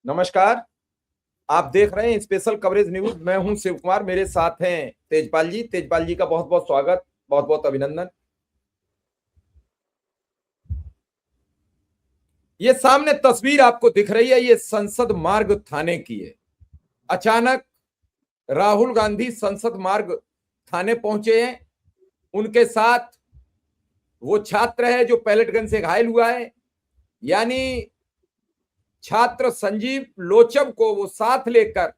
नमस्कार। आप देख रहे हैं स्पेशल कवरेज न्यूज। मैं हूं शिव कुमार, मेरे साथ हैं तेजपाल जी। तेजपाल जी का बहुत बहुत स्वागत, बहुत बहुत अभिनंदन। ये सामने तस्वीर आपको दिख रही है, ये संसद मार्ग थाने की है। अचानक राहुल गांधी संसद मार्ग थाने पहुंचे हैं। उनके साथ वो छात्र है जो पैलेट गन से घायल हुआ है, यानी छात्र संजीव लोचब को वो साथ लेकर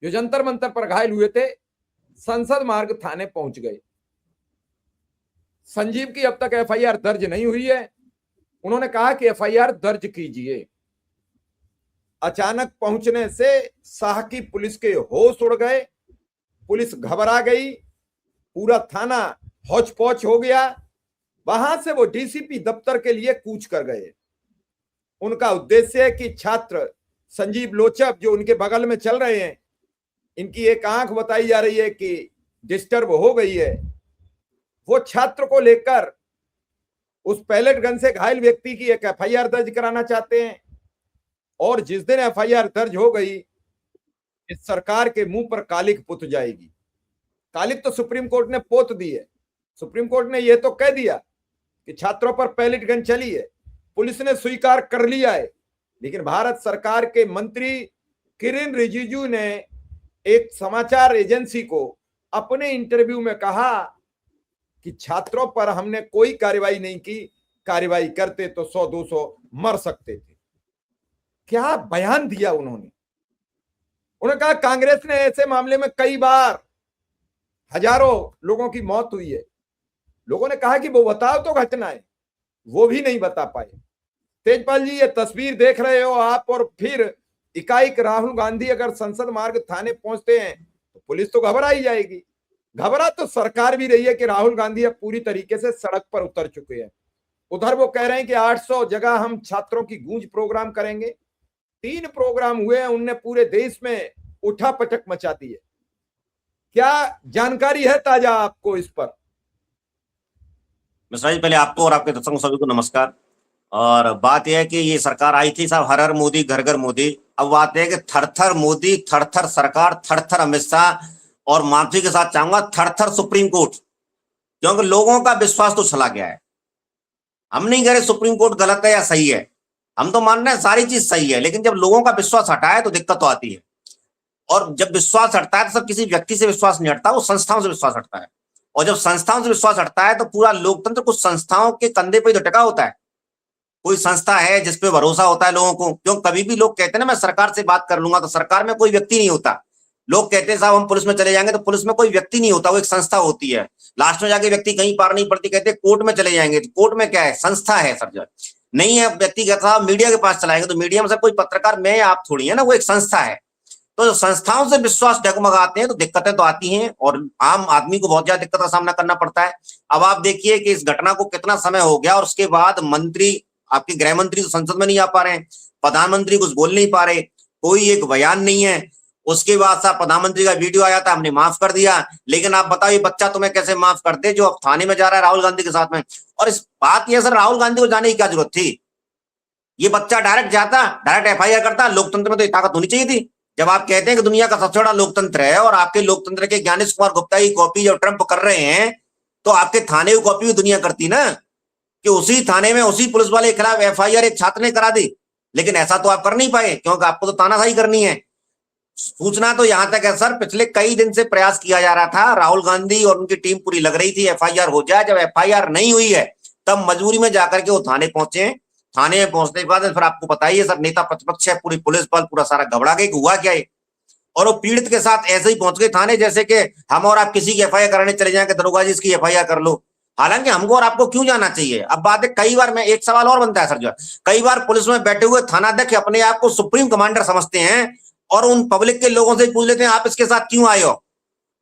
जो जंतर मंतर पर घायल हुए थे, संसद मार्ग थाने पहुंच गए। संजीव की अब तक एफआईआर दर्ज नहीं हुई है। उन्होंने कहा कि एफआईआर दर्ज कीजिए। अचानक पहुंचने से शाह की पुलिस के होश उड़ गए, पुलिस घबरा गई, पूरा थाना हौच पौच हो गया। वहां से वो डीसीपी दफ्तर के लिए कूच कर गए। उनका उद्देश्य है कि छात्र संजीव लोचब जो उनके बगल में चल रहे हैं, इनकी एक आंख बताई जा रही है कि डिस्टर्ब हो गई है, वो छात्र को लेकर उस पैलेट गन से घायल व्यक्ति की एक एफआईआर दर्ज कराना चाहते हैं। और जिस दिन एफआईआर दर्ज हो गई, इस सरकार के मुंह पर कालिक पुत जाएगी। कालिक तो सुप्रीम कोर्ट ने पोत दी है। सुप्रीम कोर्ट ने यह तो कह दिया कि छात्रों पर पैलेट गन चली है, पुलिस ने स्वीकार कर लिया है। लेकिन भारत सरकार के मंत्री किरेन रिजिजू ने एक समाचार एजेंसी को अपने इंटरव्यू में कहा कि छात्रों पर हमने कोई कार्रवाई नहीं की, कार्रवाई करते तो 100-200 मर सकते थे। क्या बयान दिया उन्होंने। उन्होंने कहा कांग्रेस ने ऐसे मामले में कई बार हजारों लोगों की मौत हुई है। लोगों ने कहा कि वो बताओ तो घटनाएं, वो भी नहीं बता पाए। तेजपाल जी, ये तस्वीर देख रहे हो आप, और फिर इकाई राहुल गांधी अगर संसद मार्ग थाने पहुंचते हैं तो पुलिस तो घबरा ही जाएगी। घबरा तो सरकार भी रही है कि राहुल गांधी अब पूरी तरीके से सड़क पर उतर चुके हैं। उधर वो कह रहे हैं कि 800 जगह हम छात्रों की गूंज प्रोग्राम करेंगे। 3 प्रोग्राम हुए हैं, उनने पूरे देश में उठा पटक मचा दी है। क्या जानकारी है ताजा आपको इस पर? मिश्रा जी, पहले आपको और आपके दर्शकों सभी को नमस्कार। और बात यह है कि ये सरकार आई थी साहब, हर हर मोदी घर घर मोदी। अब बात यह है कि थर थर मोदी, थर थर सरकार, थर थर अमित शाह, और माफी के साथ चाहूंगा थर थर सुप्रीम कोर्ट। क्योंकि लोगों का विश्वास तो चला गया है। हम नहीं कह रहे सुप्रीम कोर्ट गलत है या सही है, हम तो मान रहे हैं सारी चीज सही है, लेकिन जब लोगों का विश्वास हटा है तो दिक्कत तो आती है। और जब विश्वास हटता है तो सब किसी व्यक्ति से विश्वास नहीं हटता, वो संस्थाओं से विश्वास हटता है। और जब संस्थाओं से विश्वास हटता है तो पूरा लोकतंत्र कुछ संस्थाओं के कंधे पे तो टिका होता है। कोई संस्था है जिसपे भरोसा होता है लोगों को। क्यों कभी भी लोग कहते हैं ना मैं सरकार से बात कर लूंगा, तो सरकार में कोई व्यक्ति नहीं होता। लोग कहते हैं साहब हम पुलिस में चले जाएंगे, तो पुलिस में कोई व्यक्ति नहीं होता, वो एक संस्था होती है। लास्ट में जाके व्यक्ति कहीं पार नहीं पड़ती, कहते कोर्ट में चले जाएंगे, तो कोर्ट में क्या है, संस्था है सर। जो नहीं है व्यक्ति कहता मीडिया के पास चलाएंगे, तो मीडिया में सर कोई पत्रकार मैं आप थोड़ी है ना, वो एक संस्था है। तो संस्थाओं से विश्वास डगमगाते हैं तो दिक्कतें तो आती हैं, और आम आदमी को बहुत ज्यादा दिक्कत का सामना करना पड़ता है। अब आप देखिए कि इस घटना को कितना समय हो गया, और उसके बाद मंत्री, आपके गृह मंत्री तो संसद में नहीं आ पा रहे हैं, प्रधानमंत्री कुछ बोल नहीं पा रहे, कोई एक बयान नहीं है। उसके बाद साहब प्रधानमंत्री का वीडियो आया था, हमने माफ कर दिया। लेकिन आप बताओ ये बच्चा तुम्हें कैसे माफ कर दे जो अब थाने में जा रहा है राहुल गांधी के साथ में। और इस बात यह सर, राहुल गांधी को जाने की क्या जरूरत थी? ये बच्चा डायरेक्ट जाता, डायरेक्ट एफआईआर करता। लोकतंत्र में तो ये ताकत होनी चाहिए थी। जब आप कहते हैं कि दुनिया का सबसे बड़ा लोकतंत्र है, और आपके लोकतंत्र के ज्ञानेश कुमार गुप्ता की कॉपी जब ट्रंप कर रहे हैं, तो आपके थाने की कॉपी भी दुनिया करती ना, कि उसी थाने में उसी पुलिस वाले के खिलाफ एफआईआर एक छात्र ने करा दी। लेकिन ऐसा तो आप कर नहीं पाए, क्योंकि आपको तो तानाशाही करनी है। सूचना तो यहां तक है सर, पिछले कई दिन से प्रयास किया जा रहा था, राहुल गांधी और उनकी टीम पूरी लग रही थी एफआईआर हो जाए। जब एफआईआर नहीं हुई है, तब मजबूरी में जाकर के वो थाने पहुंचे हैं। थाने में पहुंचने के बाद फिर आपको पता ही है सर, नेता प्रतिपक्ष है, पूरी पुलिस बल पूरा सारा घबरा गई, हुआ क्या है। और वो पीड़ित के साथ ऐसे ही पहुंच गए थाने जैसे कि हम और आप किसी की एफआईआर कराने चले जाएंगे, दरोगा जी इसकी एफआईआर कर लो। हालांकि हमको और आपको क्यों जाना चाहिए। अब बात है, कई बार मैं एक सवाल और बनता है सर, जो कई बार पुलिस में बैठे हुए थानाध्यक्ष अपने आप को सुप्रीम कमांडर समझते हैं, और उन पब्लिक के लोगों से पूछ लेते हैं आप इसके साथ क्यों आए हो।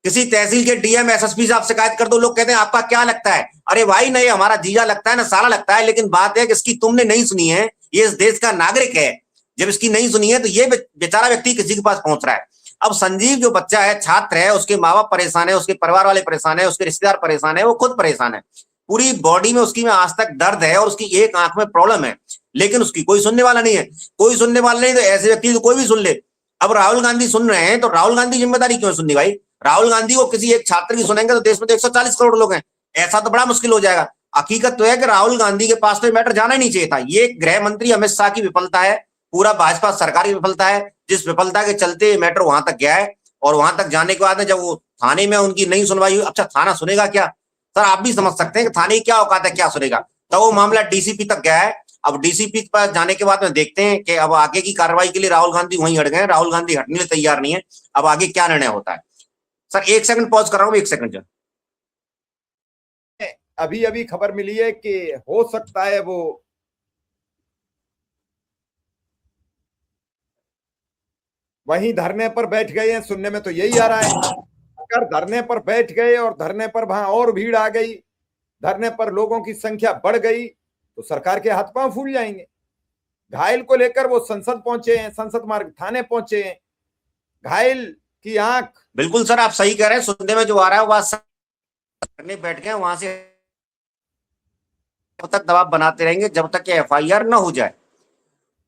किसी तहसील के डीएम एसएसपी से आप शिकायत कर दो, लोग कहते हैं आपका क्या लगता है। अरे भाई नहीं, हमारा जीजा लगता है ना साला लगता है। लेकिन बात है कि इसकी तुमने नहीं सुनी है, ये इस देश का नागरिक है। जब इसकी नहीं सुनी है तो ये बेचारा व्यक्ति किसी के पास पहुंच रहा है। अब संजीव जो बच्चा है, छात्र है, उसके माँ बाप परेशान है, उसके परिवार वाले परेशान है, उसके रिश्तेदार परेशान है, वो खुद परेशान है। पूरी बॉडी में उसकी में आज तक दर्द है, और उसकी एक आंख में प्रॉब्लम है। लेकिन उसकी कोई सुनने वाला नहीं है। कोई सुनने वाला नहीं तो ऐसे व्यक्ति तो कोई भी सुन ले। अब राहुल गांधी सुन रहे हैं तो राहुल गांधी जिम्मेदारी क्यों सुननी भाई? राहुल गांधी को किसी एक छात्र की सुनेंगे तो देश में तो 140 करोड़ लोग हैं, ऐसा तो बड़ा मुश्किल हो जाएगा। हकीकत तो है कि राहुल गांधी के पास तो मैटर जाना ही नहीं चाहिए था। ये गृह मंत्री अमित शाह की विफलता है, पूरा भाजपा सरकार की विफलता है, जिस विफलता के चलते मैटर वहां तक गया है। और वहां तक जाने के बाद जब वो थाने में उनकी नहीं सुनवाई हुई, अच्छा थाना सुनेगा क्या? सर आप भी समझ सकते हैं कि थाने की क्या औकात है, क्या सुनेगा। तो वो मामला डीसीपी तक गया है। अब डीसीपी पर जाने के बाद में देखते हैं कि अब आगे की कार्रवाई के लिए राहुल गांधी वहीं अड़ गए। राहुल गांधी हटने के लिए तैयार नहीं है। अब आगे क्या निर्णय होता है। सर 1 सेकंड पॉज कर रहा हूं, 1 सेकंड। अभी अभी खबर मिली है कि हो सकता है वो वहीं धरने पर बैठ गए हैं। सुनने में तो यही आ रहा है। अगर धरने पर बैठ गए और धरने पर वहां और भीड़ आ गई, धरने पर लोगों की संख्या बढ़ गई, तो सरकार के हाथ पांव फूल जाएंगे। घायल को लेकर वो संसद पहुंचे हैं, संसद मार्ग थाने पहुंचे हैं। घायल की आंख। बिल्कुल सर आप सही कह रहे हैं। सुनने में जो आ रहा है वह करने बैठ गए, वहां से तब तक दबाव बनाते रहेंगे जब तक कि एफआईआर न हो जाए।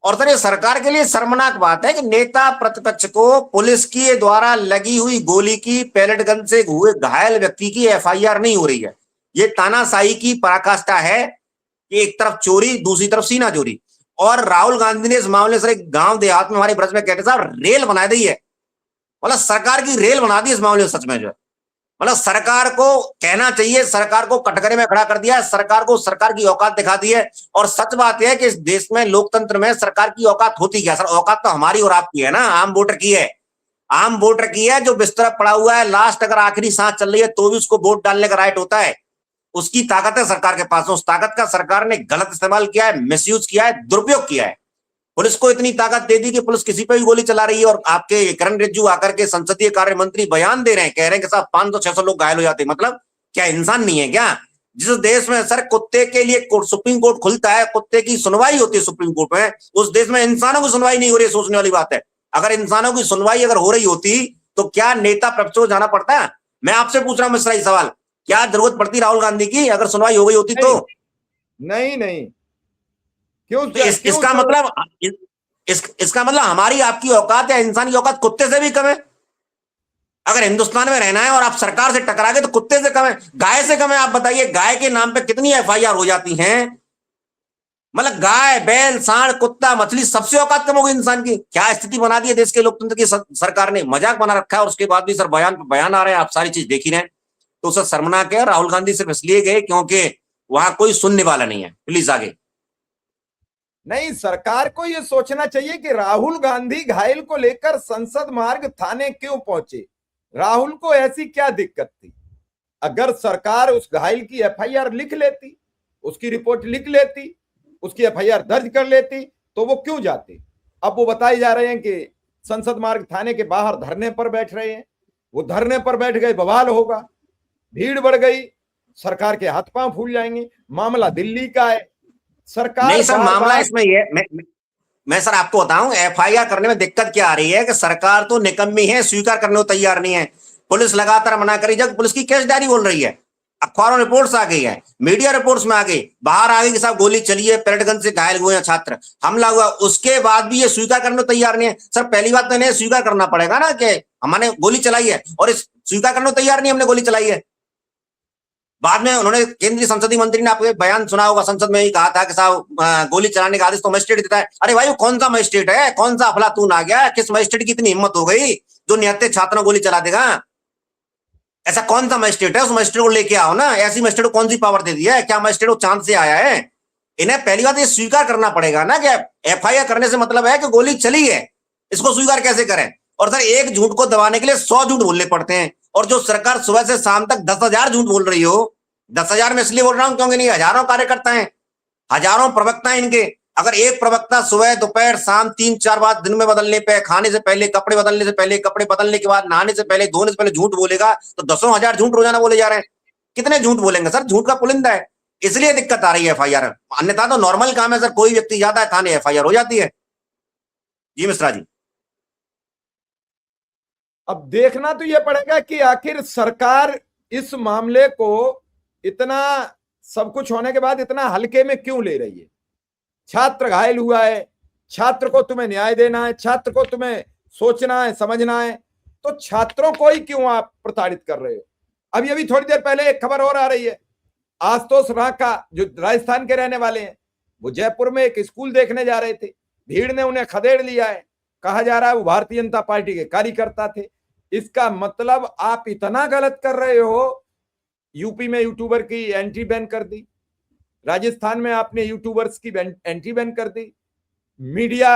और सर ये सरकार के लिए शर्मनाक बात है कि नेता प्रतिपक्ष को पुलिस की द्वारा लगी हुई गोली की, पैलेट गन से हुए घायल व्यक्ति की एफआईआर नहीं हो रही है। ये तानाशाही की पराकाष्ठा है कि एक तरफ चोरी, दूसरी तरफ सीना चोरी। और राहुल गांधी ने इस मामले से एक गांव देहात में हमारे ब्रज में कहते साहब रेल बना दी है, मतलब सरकार की रेल बना दी इस मामले में। सच में जो है मतलब सरकार को कहना चाहिए, सरकार को कटघरे में खड़ा कर दिया है, सरकार को सरकार की औकात दिखा दी है। और सच बात यह है कि इस देश में लोकतंत्र में सरकार की औकात होती क्या? सर औकात तो हमारी और आपकी है ना, आम वोटर की है। आम वोटर की है जो बिस्तर पड़ा हुआ है, लास्ट अगर आखिरी सांस चल रही है तो भी उसको वोट डालने का राइट होता है। उसकी ताकत है सरकार के पास। उस ताकत का सरकार ने गलत इस्तेमाल किया है, मिसयूज किया है, दुरुपयोग किया है। पुलिस को इतनी ताकत दे दी कि पुलिस किसी पे भी गोली चला रही है। और आपके किरण रिजिजू आकर के संसदीय कार्य मंत्री बयान दे रहे हैं, कह रहे हैं कि साहब 500-600 लोग घायल हो जाते हैं। मतलब क्या इंसान नहीं है क्या? जिस देश में सर कुत्ते के लिए सुप्रीम कोर्ट खुलता है, कुत्ते की सुनवाई होती है सुप्रीम कोर्ट में, उस देश में इंसानों की सुनवाई नहीं हो रही है। सोचने वाली बात है। अगर इंसानों की सुनवाई अगर हो रही होती तो क्या नेता प्रतिपक्ष को जाना पड़ता है? मैं आपसे पूछ रहा हूं मिश्रा सवाल, क्या जरूरत पड़ती राहुल गांधी की अगर सुनवाई हो गई होती तो? नहीं नहीं, क्यों? इसका मतलब इसका मतलब हमारी आपकी औकात या इंसान की औकात कुत्ते से भी कम है। अगर हिंदुस्तान में रहना है और आप सरकार से टकरा गए तो कुत्ते से कम है, गाय से कम है। आप बताइए गाय के नाम पे कितनी एफआईआर हो जाती हैं? मतलब गाय, बैल, सांड, कुत्ता, मछली, सबसे औकात कम होगी इंसान की। क्या स्थिति बना दी है देश के लोकतंत्र की सरकार ने, मजाक बना रखा है। और उसके बाद भी सर बयान आ रहे हैं, आप सारी चीज देख ही रहे हैं। तो सर शर्मनाक है। राहुल गांधी सिर्फ इसलिए गए क्योंकि वहां कोई सुनने वाला नहीं है। प्लीज आगे। नहीं, सरकार को यह सोचना चाहिए कि राहुल गांधी घायल को लेकर संसद मार्ग थाने क्यों पहुंचे। राहुल को ऐसी क्या दिक्कत थी? अगर सरकार उस घायल की एफआईआर लिख लेती, उसकी रिपोर्ट लिख लेती, उसकी एफआईआर दर्ज कर लेती, तो वो क्यों जाते? अब वो बताए जा रहे हैं कि संसद मार्ग थाने के बाहर धरने पर बैठ रहे हैं। वो धरने पर बैठ गए, बवाल होगा, भीड़ बढ़ गई, सरकार के हाथ पांव फूल जाएंगे। मामला दिल्ली का है। सरकार नहीं सर मामला इसमें ये मैं सर आपको बताऊं एफआईआर करने में दिक्कत क्या आ रही है कि सरकार तो निकम्मी है, स्वीकार करने को तैयार नहीं है। पुलिस लगातार मना करी, जब पुलिस की केस डायरी बोल रही है, अखबारों रिपोर्ट्स आ गई है, मीडिया रिपोर्ट्स में आ गई, बाहर आ गई कि साहब गोली चली है, पैलेट गन से घायल हुए हैं छात्र, हमला हुआ, उसके बाद भी ये स्वीकार करने को तैयार नहीं है। सर पहली बात तो इन्हें स्वीकार करना पड़ेगा ना कि हमने गोली चलाई है, और इस स्वीकार करने को तैयार नहीं हमने गोली चलाई है। बाद में उन्होंने केंद्रीय संसदीय मंत्री ने आपको बयान सुना होगा, संसद में ही कहा था कि साहब गोली चलाने का आदेश तो मजिस्ट्रेट देता है। अरे भाई वो कौन सा मजिस्ट्रेट है, कौन सा अफलातून आ गया, किस मजिस्ट्रेट की इतनी हिम्मत हो गई जो निहत्थे छात्रों गोली चला देगा? ऐसा कौन सा मजिस्ट्रेट है? उस मजिस्ट्रेट को लेके आओ ना। ऐसी मजिस्ट्रेट को कौन सी पावर दे दी है? क्या मजिस्ट्रेट को चांद से आया है? इन्हें पहली बात ये स्वीकार करना पड़ेगा ना कि एफआईआर करने से मतलब है कि गोली चली है, इसको स्वीकार कैसे करें? और सर एक झूठ को दबाने के लिए 100 झूठ बोलने पड़ते हैं। और जो सरकार सुबह से शाम तक 10,000 झूठ बोल रही हो, 10,000 में इसलिए बोल रहा हूं क्योंकि नहीं, हजारों कार्यकर्ता हैं, हजारों प्रवक्ता हैं इनके। अगर एक प्रवक्ता सुबह दोपहर शाम 3-4 बार दिन में बदलने पे, खाने से पहले, कपड़े बदलने से पहले, कपड़े बदलने के बाद, नहाने से पहले, धोने से पहले झूठ बोलेगा तो 10,000 झूठ रोजाना बोले जा रहे हैं। कितने झूठ बोलेंगे सर? झूठ का पुलिंदा है, इसलिए दिक्कत आ रही है एफआईआर। अन्यथा तो नॉर्मल काम है सर, कोई व्यक्ति जाता है थाने, एफआईआर हो जाती है। जी मिश्रा जी। अब देखना तो यह पड़ेगा कि आखिर सरकार इस मामले को इतना सब कुछ होने के बाद इतना हल्के में क्यों ले रही है। छात्र घायल हुआ है, छात्र को तुम्हें न्याय देना है, छात्र को तुम्हें सोचना है, समझना है, तो छात्रों को ही क्यों आप प्रताड़ित कर रहे हो? अभी अभी थोड़ी देर पहले एक खबर और आ रही है, आशुतोष राका जो राजस्थान के रहने वाले हैं, वो जयपुर में एक स्कूल देखने जा रहे थे, भीड़ ने उन्हें खदेड़ लिया है, कहा जा रहा है वो भारतीय जनता पार्टी के कार्यकर्ता थे। इसका मतलब आप इतना गलत कर रहे हो। यूपी में यूट्यूबर की एंट्री बैन कर दी, राजस्थान में आपने यूट्यूबर्स की एंट्री बैन कर दी, मीडिया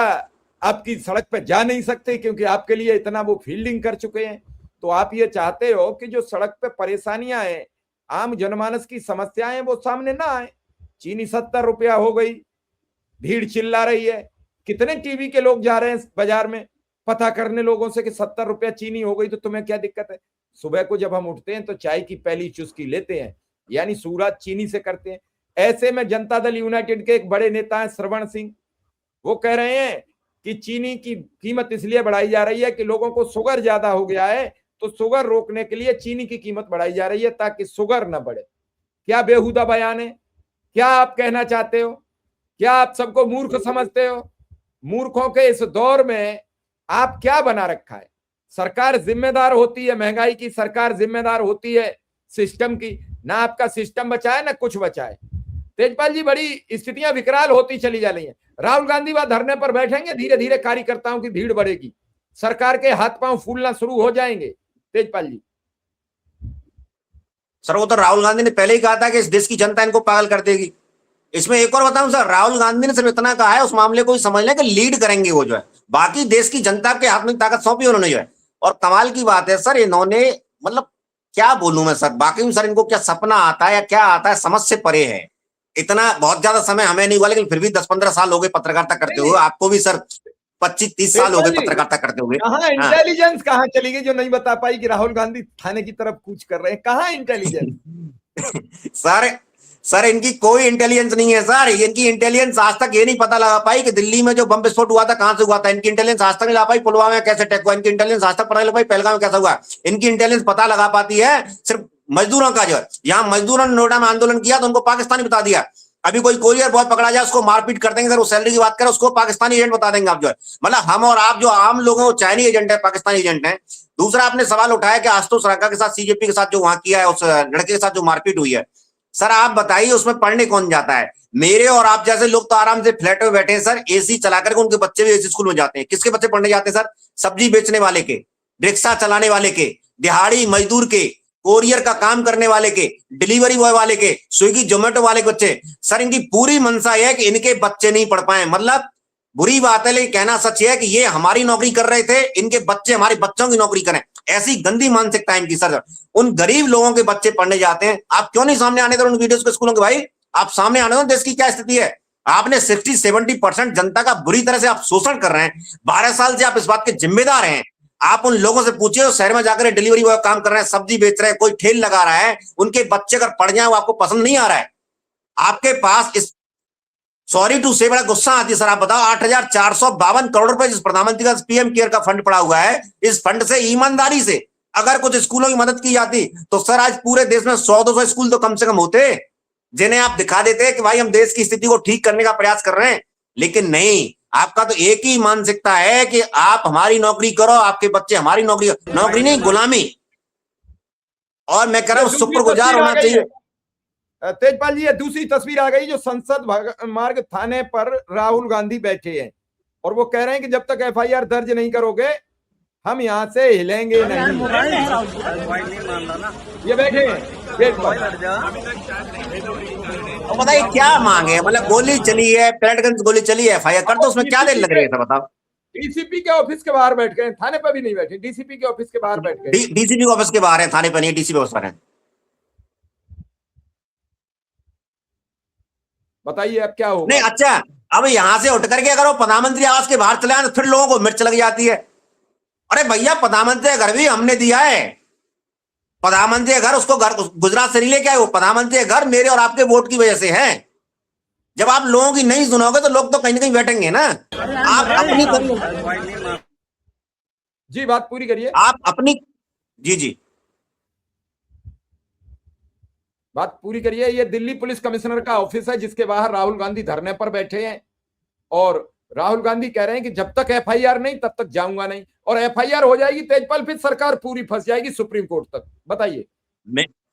आपकी सड़क पर जा नहीं सकते क्योंकि आपके लिए इतना वो फील्डिंग कर चुके हैं। तो आप ये चाहते हो कि जो सड़क पे परेशानियां हैं, आम जनमानस की समस्याएं, वो सामने ना आए। चीनी 70 रुपया हो गई, भीड़ चिल्ला रही है, कितने टीवी के लोग जा रहे हैं बाजार में पता करने लोगों से कि 70 रुपया चीनी हो गई तो तुम्हें क्या दिक्कत है। सुबह को जब हम उठते हैं तो चाय की पहली चुस्की लेते हैं, यानी शुरुआत चीनी से करते हैं। ऐसे में जनता दल यूनाइटेड के एक बड़े नेता हैं श्रवण सिंह, वो कह रहे हैं कि चीनी की कीमत इसलिए बढ़ाई जा रही है कि लोगों को शुगर ज्यादा हो गया है, तो शुगर रोकने के लिए चीनी की कीमत बढ़ाई जा रही है ताकि शुगर न बढ़े। क्या बेहुदा बयान है? क्या आप कहना चाहते हो? क्या आप सबको मूर्ख समझते हो? मूर्खों के इस दौर में आप क्या बना रखा है? सरकार जिम्मेदार होती है, महंगाई की सरकार जिम्मेदार होती है सिस्टम की, ना आपका सिस्टम बचाए ना कुछ बचाए। तेजपाल जी, बड़ी स्थितियां विकराल होती चली जा रही हैं। राहुल गांधी वहां धरने पर बैठेंगे, धीरे धीरे कार्यकर्ताओं की भीड़ बढ़ेगी, सरकार के हाथ पांव फूलना शुरू हो जाएंगे। तेजपाल जी। सर वो तो राहुल गांधी ने पहले ही कहा था कि इस देश की जनता इनको पागल कर देगी। इसमें एक और बताऊं सर, राहुल गांधी ने सिर्फ इतना कहा है, उस मामले को ही समझ लें कि लीड करेंगे वो जो है, बाकी देश की जनता के हाथ में ताकत सौंपी उन्होंने जो है। और कमाल की बात है सर, इन्होंने मतलब क्या बोलूं मैं सर, बाकी सर इनको क्या सपना आता है या क्या आता है, समझ से परे है। इतना बहुत ज्यादा समय हमें नहीं हुआ, लेकिन फिर भी 10-15 साल हो गए पत्रकारिता करते हुए, आपको भी सर 25-30 साल हो गए पत्रकारिता करते हुए। कहाँ इंटेलिजेंस कहाँ चली गई जो नहीं बता पाई कि राहुल गांधी थाने की तरफ कूच कर रहे हैं? कहाँ इंटेलिजेंस? सर इनकी कोई इंटेलिजेंस नहीं है सर। इनकी इंटेलिजेंस आज तक ये नहीं पता लगा पाई कि दिल्ली में जो बम विस्फोट हुआ था कहां से हुआ था। इनकी इंटेलिजेंस आज तक नहीं लगा पाई पुलवामा में कैसे अटैक हुआ। इनकी इंटेलिजेंस आज तक पता नहीं लगा पाई पहलगाम में कैसा हुआ। इनकी इंटेलिजेंस पता लगा पाती है सिर्फ मजदूरों का जो है। यहाँ मजदूरों ने नोएडा में आंदोलन किया तो उनको पाकिस्तानी बता दिया। अभी कोई कोरियर बॉय पकड़ा जाए उसको मारपीट कर देंगे सर, वो सैलरी की बात करें उसको पाकिस्तानी एजेंट बता देंगे आप जो है। मतलब हम और आप जो आम लोग हैं वो चाइनीज एजेंट है, पाकिस्तानी एजेंट है। दूसरा आपने सवाल उठाया कि आशुतोष राका के साथ सीजेपी के साथ जो वहां किया है, उस लड़के के साथ जो मारपीट हुई है, सर आप बताइए उसमें पढ़ने कौन जाता है? मेरे और आप जैसे लोग तो आराम से फ्लैट में बैठे हैं सर, एसी चला करके, उनके बच्चे भी एसी स्कूल में जाते हैं। किसके बच्चे पढ़ने जाते हैं सर? सब्जी बेचने वाले के, रिक्शा चलाने वाले के, दिहाड़ी मजदूर के, कोरियर का काम करने वाले के, डिलीवरी बॉय वाले के, स्विगी जोमेटो वाले के बच्चे। सर इनकी पूरी मंशा यह है कि इनके बच्चे नहीं पढ़ पाए। मतलब बुरी बात है लेकिन कहना सच है कि ये हमारी नौकरी कर रहे थे, इनके बच्चे हमारे बच्चों की नौकरी करें। ऐसी गंदी मानसिकता है इनकी सर। उन गरीब लोगों के बच्चे पढ़ने जाते हैं, आप क्यों नहीं सामने आने दो उन वीडियोस के स्कूलों के? भाई आप सामने आने दो, देश की क्या स्थिति है। आपने 60-70% जनता का बुरी तरह से आप शोषण कर रहे हैं। 12 साल से आप इस बात के जिम्मेदार हैं। आप उन लोगों से पूछिए शहर में जाकर डिलीवरी बॉय काम कर रहे हैं, सब्जी बेच रहे हैं, कोई ठेल लगा रहा है, उनके बच्चे अगर पढ़ जाए वो आपको पसंद नहीं आ रहा है। आपके पास इस सॉरी टू से बड़ा गुस्सा आती है सर। आप बताओ 8,452 करोड़ रुपए जिस प्रधानमंत्री का पीएम केयर का फंड पड़ा हुआ है, इस फंड से ईमानदारी से अगर कुछ स्कूलों की मदद की जाती तो सर आज पूरे देश में 100-200 स्कूल तो कम से कम होते, जिन्हें आप दिखा देते कि भाई हम देश की स्थिति को ठीक करने का प्रयास कर रहे हैं। लेकिन नहीं, आपका तो एक ही मानसिकता है कि आप हमारी नौकरी करो, आपके बच्चे हमारी नौकरी, नौकरी नहीं गुलामी। और मैं कह रहा हूं शुक्रगुजार होना चाहिए। तेजपाल जी, ये दूसरी तस्वीर आ गई जो संसद मार्ग थाने पर राहुल गांधी बैठे हैं और वो कह रहे हैं कि जब तक एफआईआर दर्ज नहीं करोगे हम यहां से हिलेंगे नहीं। ये बैठे हैं गेट पर। बताइए क्या मांगे? मतलब गोली चली है, पैलेटगंज गोली चली है, एफआईआर कर दो, उसमें क्या देर लग रही है बताओ? डीसीपी के ऑफिस के बाहर बैठ गए, थाने पर भी नहीं बैठे, डीसीपी के ऑफिस के बाहर बैठ गए। डीसीपी ऑफिस के बाहर है, थाने पर नहीं, डीसीपी ऑफिस पर है। बताइए अब क्या होगा? नहीं अच्छा, अब यहां से उठ करके अगर वो प्रधानमंत्री आवास के बाहर चले आए तो फिर लोगों को मिर्च लग जाती है। अरे भैया प्रधानमंत्री घर भी हमने दिया है। प्रधानमंत्री घर उसको घर गुजरात से नहीं लेके आए, वो प्रधानमंत्री घर मेरे और आपके वोट की वजह से है। जब आप लोगों की नहीं सुनोगे तो लोग तो कहीं ना कहीं बैठेंगे ना। आप अपनी करिए जी, बात पूरी करिए। आप अपनी जी बात पूरी करिए। ये दिल्ली पुलिस कमिश्नर का ऑफिस है जिसके बाहर राहुल गांधी धरने पर बैठे हैं और राहुल गांधी कह रहे हैं कि जब तक एफआईआर नहीं तब तक जाऊंगा नहीं, और एफआईआर हो जाएगी तेजपाल फिर सरकार पूरी फंस जाएगी सुप्रीम कोर्ट तक। बताइए।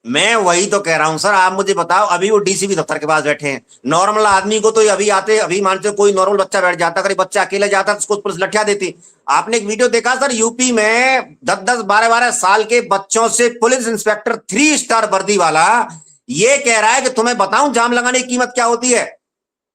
मैं वही तो कह रहा हूं सर, आप मुझे बताओ, अभी वो डीसीपी दफ्तर के पास बैठे हैं, नॉर्मल आदमी को तो अभी आते, अभी मानते हो कोई नॉर्मल बच्चा बैठ जाता, अगर बच्चा अकेले जाता तो उसको पुलिस लठिया देती। आपने एक वीडियो देखा सर, यूपी में 10-10 12-12 साल के बच्चों से पुलिस इंस्पेक्टर 3 स्टार वर्दी वाला ये कह रहा है कि तुम्हें बताऊं जाम लगाने की कीमत क्या होती है।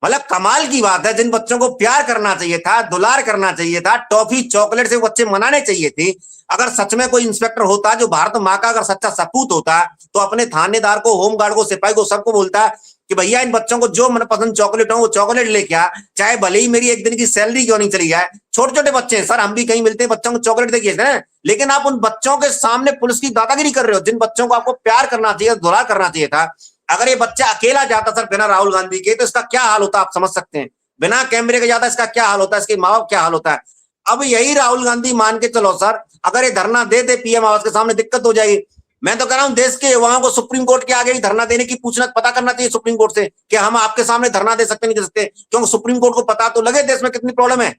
मतलब कमाल की बात है, जिन बच्चों को प्यार करना चाहिए था, दुलार करना चाहिए था, टॉफी चॉकलेट से बच्चे मनाने चाहिए थे, अगर सच में कोई इंस्पेक्टर होता जो भारत माँ का अगर सच्चा सपूत होता तो अपने थानेदार को, होमगार्ड को, सिपाही को, सबको बोलता कि भैया इन बच्चों को जो मनपसंद चॉकलेट हो वो चॉकलेट लेके आ, चाहे भले ही मेरी एक दिन की सैलरी क्यों नहीं चली जाए। छोटे छोटे बच्चे हैं सर, हम भी कहीं मिलते हैं बच्चों को चॉकलेट देखिए ना, लेकिन आप उन बच्चों के सामने पुलिस की दादागिरी कर रहे हो, जिन बच्चों को आपको प्यार करना चाहिए, दुलार करना चाहिए था। अगर ये बच्चा अकेला जाता सर बिना राहुल गांधी के तो इसका क्या हाल होता आप समझ सकते हैं। बिना कैमरे के जाता इसका क्या हाल होता है, इसके माँ बाप क्या हाल होता है। अब यही राहुल गांधी मान के चलो सर, अगर ये धरना दे दे पीएम आवास के सामने दिक्कत हो जाएगी। मैं तो कह रहा हूं देश के युवाओं को सुप्रीम कोर्ट के आगे ही धरना देने की पूछना पता करना चाहिए सुप्रीम कोर्ट से कि हम आपके सामने धरना दे सकते नहीं दे सकते, क्योंकि सुप्रीम कोर्ट को पता तो लगे देश में कितनी प्रॉब्लम है,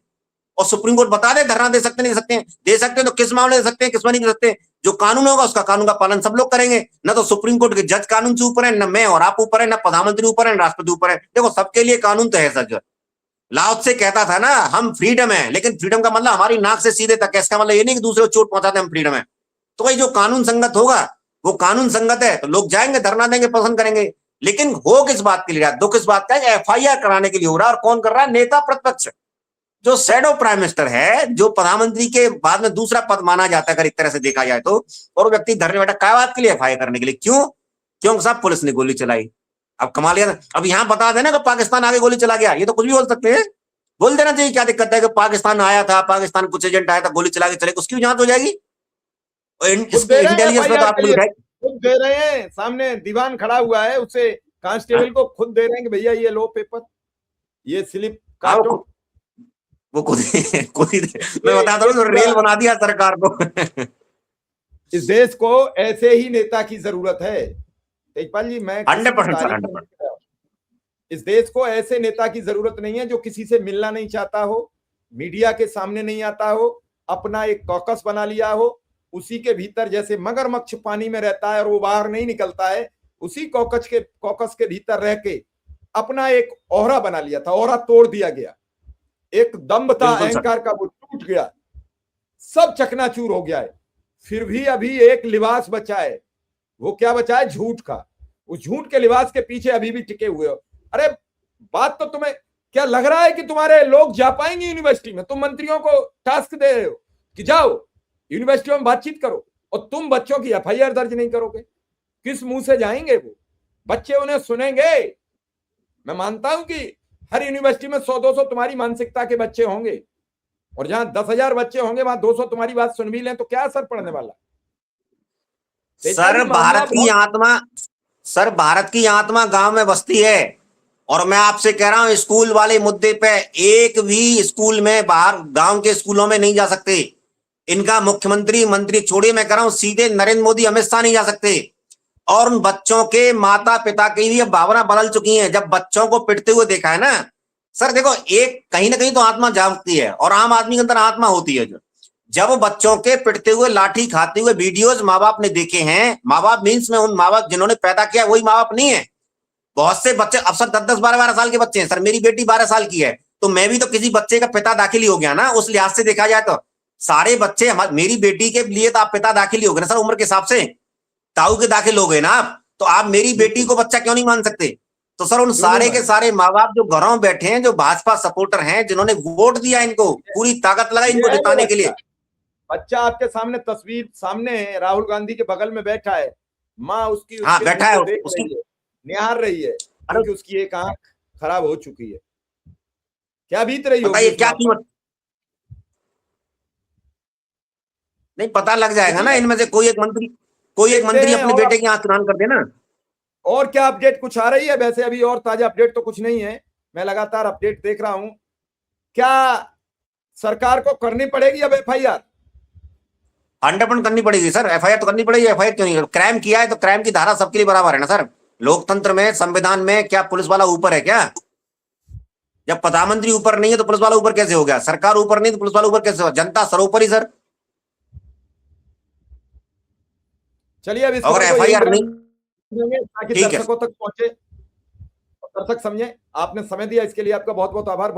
और सुप्रीम कोर्ट बता दे धरना दे सकते नहीं दे सकते। दे सकते तो किस मामले दे सकते हैं, किस में नहीं दे सकते। जो कानून होगा उसका कानून का पालन सब लोग करेंगे, ना तो सुप्रीम कोर्ट के जज कानून से ऊपर है, ना मैं और आप ऊपर है, ना प्रधानमंत्री ऊपर है, ना राष्ट्रपति ऊपर है। देखो सबके लिए कानून तो है सर। लाओ से कहता था ना हम फ्रीडम है, लेकिन फ्रीडम का मतलब हमारी नाक से सीधे तक, इसका मतलब ये नहीं कि दूसरे को चोट पहुंचाते हम फ्रीडम है। तो भाई जो कानून संगत होगा वो कानून संगत है, तो लोग जाएंगे धरना देंगे, पसंद करेंगे। लेकिन हो किस बात के लिए, दुख इस बात का है एफआईआर कराने के लिए हो रहा है, और कौन कर रहा है, नेता प्रतिपक्ष जो शैडो प्राइम मिनिस्टर है, जो प्रधानमंत्री के बाद में दूसरा पद माना जाता है अगर एक तरह से देखा जाए तो, और वो व्यक्ति धरने बैठा क्या बात के लिए, एफआईआर करने के लिए। क्यों? क्योंकि साहब पुलिस ने गोली चलाई। अब कमाल है, अब यहां बता देना कि पाकिस्तान आगे गोली चला गया, ये तो कुछ भी बोल सकते हैं, बोल देना चाहिए, क्या दिक्कत है कि पाकिस्तान आया था, पाकिस्तान कुछ एजेंट आया था, गोली चला के चले, उसकी जांच हो जाएगी। इंटेलिजेंस पे तो आप खुद दे रहे हैं, सामने दीवान खड़ा हुआ है, उसे कांस्टेबल को खुद दे रहे हैं कि भैया ये लो पेपर, ये स्लिप काटो। वो खुद ही मैं बताता हूँ रेल बना दिया सरकार को। इस देश को ऐसे ही नेता की जरूरत है तेजपाल जी। मैं 100%। इस देश को ऐसे नेता की जरूरत नहीं है जो किसी से मिलना नहीं चाहता हो, मीडिया के सामने नहीं आता हो, अपना एक कॉकस बना लिया हो, उसी के भीतर जैसे मगरमच्छ पानी में रहता है और वो बाहर नहीं निकलता है, उसी कॉकस के भीतर रह के अपना एक ओहरा बना लिया था। ओहरा तोड़ दिया गया, एक दम्भ था अहंकार का, वो टूट गया, सब चकनाचूर हो गया है। फिर भी अभी एक लिबास बचा है, वो क्या बचा है, झूठ का। उस झूठ के लिबास के पीछे अभी भी टिके हुए हो। अरे बात तो तुम्हें क्या लग रहा है कि तुम्हारे लोग जा पाएंगे यूनिवर्सिटी में? तुम मंत्रियों को टास्क दे रहे हो कि जाओ यूनिवर्सिटी में बातचीत करो, और तुम बच्चों की एफआईआर दर्ज नहीं करोगे, किस मुंह से जाएंगे वो बच्चे? उन्हें सुनेंगे? मैं मानता हूं कि हर यूनिवर्सिटी में 100-200 तुम्हारी मानसिकता के बच्चे होंगे, और जहां 10,000 बच्चे होंगे वहां 200 तुम्हारी बात सुन भी लें तो क्या असर पड़ने वाला? सर भारत की आत्मा गांव में बसती है, और मैं आपसे कह रहा हूं स्कूल वाले मुद्दे पे एक भी स्कूल में बाहर गांव के स्कूलों में नहीं जा सकते। इनका मुख्यमंत्री मंत्री छोड़िए, मैं कह रहा हूं सीधे नरेंद्र मोदी अमित शाह नहीं जा सकते। और उन बच्चों के माता पिता की भी भावना बदल चुकी है। जब बच्चों को पिटते हुए देखा है ना सर, देखो एक कहीं ना कहीं तो आत्मा जागती है, और आम आदमी के अंदर आत्मा होती है। जब बच्चों के पिटते हुए लाठी खाते हुए वीडियोज माँ बाप ने देखे हैं, माँ बाप मीन्स में उन माँ बाप जिन्होंने पैदा किया वही माँ बाप नहीं है। बहुत से बच्चे अब सर 10-10 12-12 साल के बच्चे हैं सर, मेरी बेटी 12 साल की है, तो मैं भी तो किसी बच्चे का पिता दाखिल ही हो गया ना, उस लिहाज से देखा जाए तो सारे बच्चे मेरी बेटी के लिए तो आप पिता दाखिल ही हो गए ना सर, उम्र के हिसाब से ताऊ के दाखिल हो गए ना आप, तो आप मेरी बेटी को बच्चा क्यों नहीं मान सकते? तो सर उन सारे के सारे माँ बाप जो घरों में बैठे हैं, जो भाजपा सपोर्टर हैं, जिन्होंने वोट दिया इनको, पूरी ताकत लगाई इनको जिताने के लिए। बच्चा आपके सामने तस्वीर सामने है, राहुल गांधी के बगल में बैठा है, माँ उसकी हाँ बैठा है, उसकी निहार रही है, क्योंकि उसकी एक आंख खराब हो चुकी है। क्या बीत रही होगी? क्या कीमत नहीं पता लग जाएगा ना, इनमें से कोई एक मंत्री अपने बेटे की आंख दान कर देना। और क्या अपडेट कुछ आ रही है? वैसे अभी और ताजा अपडेट तो कुछ नहीं है, मैं लगातार अपडेट देख रहा हूं। क्या सरकार को करनी पड़ेगी अब एफआईआर? 100% करनी पड़ेगी सर, एफआईआर तो करनी पड़ेगी। एफआईआर क्यों नहीं? क्राइम किया है तो क्राइम की धारा सबके लिए बराबर है ना सर। लोकतंत्र में, संविधान में क्या पुलिस वाला ऊपर है क्या? जब प्रधानमंत्री ऊपर नहीं है तो पुलिस वाला ऊपर कैसे हो गया? सरकार ऊपर नहीं तो पुलिस वाला ऊपर कैसे हो? जनता सरोपरि सर। चलिए अब इस अगर खबर को यहीं FIR नहीं, देंगे ताकि ठीक है। दर्शकों तक पहुंचे, दर्शक समझे। आपने समय दिया इसके लिए आपका बहुत बहुत आभार।